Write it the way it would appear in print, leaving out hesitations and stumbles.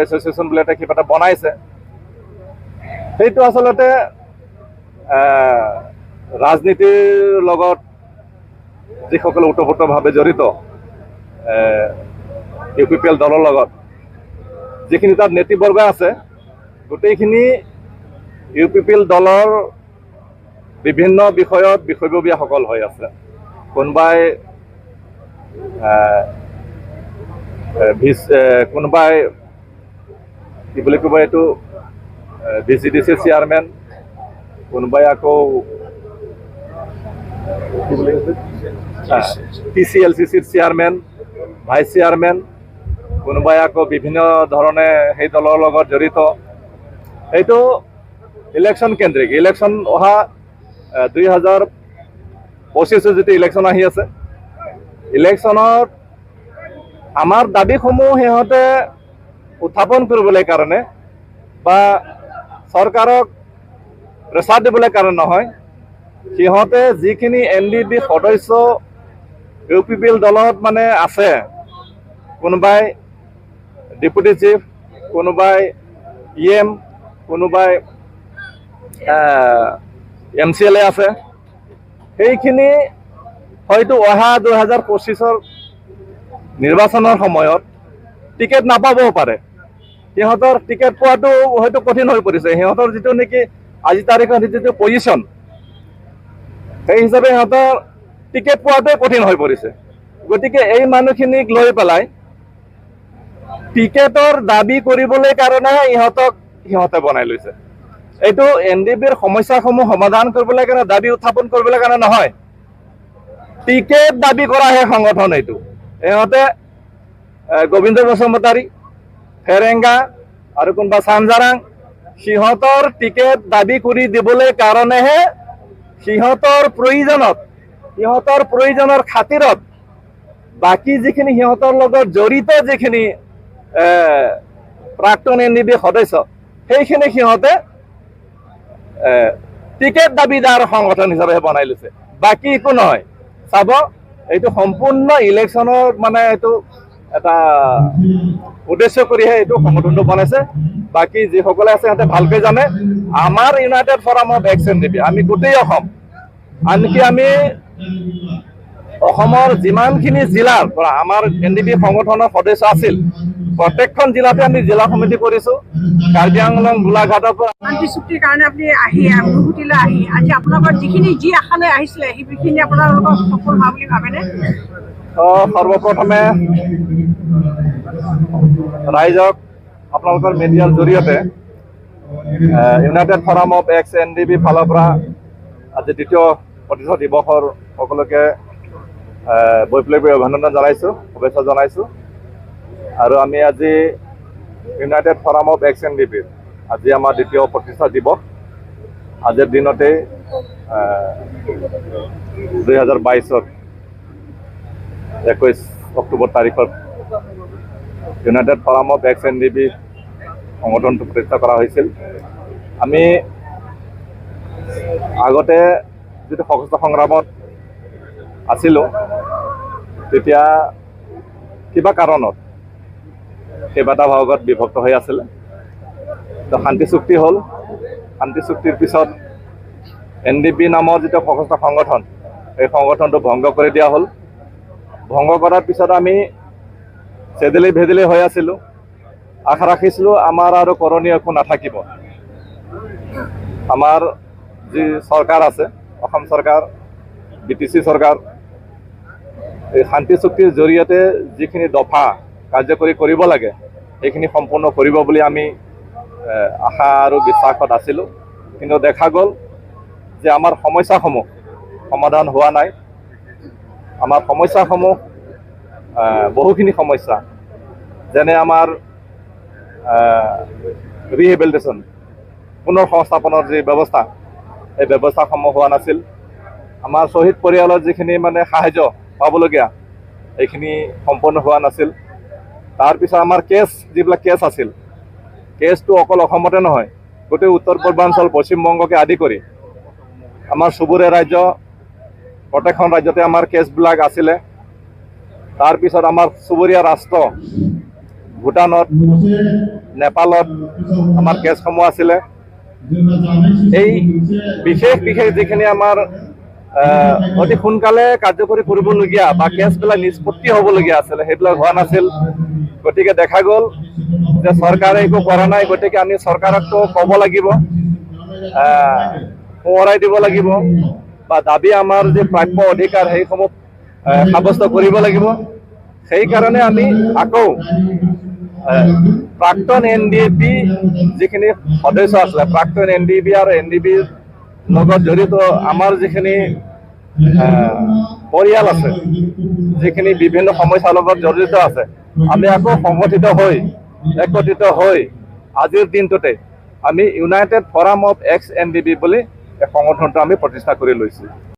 Association বুলি এটা কিবা এটা বনাইছে, সেইটো আচলতে ৰাজনীতিৰ লগত যিসকল ওতঃপ্ৰোতভাৱে জড়িত UPPL দলৰ লগত যিখিনি তাত নেতৃবৰ্গ আছে, গোটেইখিনি UPPL দলৰ বিভিন্ন বিষয়ত বিষয়ববীয়াসকল হৈ আছে। কোনোবাই কোনোবাই কি বুলি ক'ব এইটো VCDC চেয়াৰমেন, কোনোবাই আকৌ কি বুলি TCLCCৰ চেয়াৰমেন, ভাইচ চেয়াৰমেন, কোনোবাই আকৌ বিভিন্ন ধৰণে সেই দলৰ লগত জড়িত। এইটো ইলেকশ্যন কেন্দ্ৰিক। ইলেকশ্যন অহা 2025 যিটো ইলেকশ্যন আহি আছে, ইলেকশ্যনত আমাৰ দাবীসমূহ সিহঁতে উত্থাপন কৰিবলৈ কাৰণে বা চৰকাৰক প্ৰেছাৰ দিবলৈ কাৰণে নহয়, সিহঁতে যিখিনি NDB সদস্য UPPL দলত মানে আছে, কোনোবাই ডেপুটি চিফ, কোনোবাই EM, কোনোবাই MCLA আছে, সেইখিনি হয়তো অহা 2025 নিৰ্বাচনৰ সময়ত টিকেট নাপাবও পাৰে। সিহঁতৰ টিকেট পোৱাটো হয়তো কঠিন হৈ পৰিছে। সিহঁতৰ যিটো নেকি আজি তাৰিখত যিটো পজিশ্যন, সেই হিচাপে সিহঁতৰ টিকেট পোৱাটোৱে কঠিন হৈ পৰিছে। গতিকে এই মানুহখিনিক লৈ পেলাই টিকেটৰ দাবী কৰিবলৈ কাৰণেহে সিহঁতে বনাই লৈছে। এইটো NDBৰ সমস্যাসমূহ সমাধান কৰিবলৈ কাৰণে, দাবী উত্থাপন কৰিবলৈ কাৰণে নহয়, টিকেট দাবী কৰাহে সংগঠন এইটো। ইহঁতে গোবিন্দ বসুমতাৰী, ফেৰেংগা আৰু কোনোবা চামজাৰাং, সিহঁতৰ টিকেট দাবী কৰি দিবলৈ কাৰণেহে সিহঁতৰ প্ৰয়োজনৰ খাতিৰত বাকী যিখিনি সিহঁতৰ লগত জড়িত যিখিনি প্ৰাক্তন NDB সদস্য, সেইখিনি সিহঁতে টিকেট দাবীদাৰ সংগঠন হিচাপে বনাই লৈছে, বাকী একো নহয়। চাব, এইটো সম্পূৰ্ণ ইলেকশ্যনৰ মানে এইটো এটা উদ্দেশ্য কৰিহে এইটো সংগঠনটো বনাইছে। বাকী যিসকলে আছে সিহঁতে ভালকৈ জানে। আমাৰ United forum of x NDB, আমি গোটেই অসম, আনকি আমি অসমৰ যিমানখিনি জিলাৰ পৰা আমাৰ NDB সংগঠনৰ সদস্য আছিল, প্ৰত্যেকখন জিলাতে আমি জিলা সমিতি কৰিছোঁ। কাৰ্বি আংলং, গোলাঘাটৰ পৰা শান্তি চুক্তিৰ কাৰণে আপুনি গুৱাহাটীলৈ আহি আজি আপোনালোকৰ যি আশালৈ আহিছিলে সেইখিনি আপোনালোকক সফল হোৱা বুলি ভাবেনে? সৰ্বপ্ৰথমে ৰাইজক আপোনালোকৰ মিডিয়াৰ জৰিয়তে United forum of x NDB ফালৰ পৰা আজি দ্বিতীয় প্ৰতিষ্ঠা দিৱসৰ সকলোকে বৈপ্লৱিক অভিনন্দন জনাইছোঁ, শুভেচ্ছা জনাইছোঁ। আৰু আমি আজি ইউনাইটেড ফৰাম অফ এক্স NDBৰ আজি আমাৰ দ্বিতীয় প্ৰতিষ্ঠা দিৱস। আজিৰ দিনতেই 2022 21 অক্টোবৰ তাৰিখত United forum of x NDB সংগঠনটো প্ৰতিষ্ঠা কৰা হৈছিল। আমি আগতে যিটো সশস্ত্ৰ সংগ্ৰামত আছিলোঁ, তেতিয়া কিবা কাৰণত কেইবাটা ভাগত বিভক্ত হৈ আছিলে। তো শান্তি চুক্তি হ'ল। শান্তি চুক্তিৰ পিছত NDB নামৰ যিটো সশস্ত্ৰ সংগঠন, এই সংগঠনটো ভংগ কৰি দিয়া হ'ল। ভংগ কৰাৰ পিছত আমি চেদেলি ভেদেলি হৈ আছিলোঁ। আশা ৰাখিছিলোঁ আমাৰ আৰু কৰণীয় একো নাথাকিব। আমাৰ যি চৰকাৰ আছে, অসম চৰকাৰ, BTC চৰকাৰ, এই শান্তি চুক্তিৰ জৰিয়তে যিখিনি দফা কাৰ্যকৰী কৰিব লাগে সেইখিনি সম্পূৰ্ণ কৰিব বুলি আমি আশা আৰু বিশ্বাসত আছিলোঁ। কিন্তু দেখা গ'ল যে আমাৰ সমস্যাসমূহ সমাধান হোৱা নাই। আমাৰ সমস্যাসমূহ বহুখিনি সমস্যা, যেনে আমাৰ ৰিহেবিলিটেশ্যন, পুনৰ সংস্থাপনৰ যি ব্যৱস্থা, এই ব্যৱস্থাসমূহ হোৱা নাছিল। আমাৰ শ্বহীদ পৰিয়ালৰ যিখিনি মানে সাহায্য পাবলগীয়া, এইখিনি সম্পন্ন হোৱা নাছিল। তাৰপিছত আমাৰ যিবিলাক কেছ আছিল, কেছটো অকল অসমতে নহয়, গোটেই উত্তৰ পূৰ্বাঞ্চল পশ্চিমবংগকে আদি কৰি আমাৰ চুবুৰীয়া ৰাজ্য, প্ৰত্যেকখন ৰাজ্যতে আমাৰ কেছবিলাক আছিলে। তাৰপিছত আমাৰ চুবুৰীয়া ৰাষ্ট্ৰ ভূটানত নেপালত আমাৰ কেছসমূহ আছিলে, এই বিশেষ যিখিনি আমাৰ অতি সোনকালে কাৰ্যকৰী কৰিবলগীয়া বা কেছবিলাক নিষ্পত্তি হ'বলগীয়া আছিলে সেইবিলাক হোৱা নাছিল। গতিকে দেখা গ'ল যে চৰকাৰে একো কৰা নাই, গতিকে আমি চৰকাৰকতো ক'ব লাগিব, সোঁৱৰাই দিব লাগিব বা দাবী আমাৰ যি প্ৰাপ্য অধিকাৰ সেইসমূহ সাব্যস্ত কৰিব লাগিব। সেইকাৰণে আমি আকৌ প্ৰাক্তন NDB যিখিনি সদস্য আছিলে, প্ৰাক্তন NDB আৰু NDBৰ লগত জড়িত আমাৰ যিখিনি পৰিয়াল আছে, যিখিনি বিভিন্ন সমস্যাৰ লগত জড়িত আছে, আমি আকৌ সংগঠিত হৈ একত্ৰিত হৈ আজিৰ দিনটোতে আমি United forum of x NDB বুলি এই সংগঠনটো আমি প্ৰতিষ্ঠা কৰি লৈছোঁ।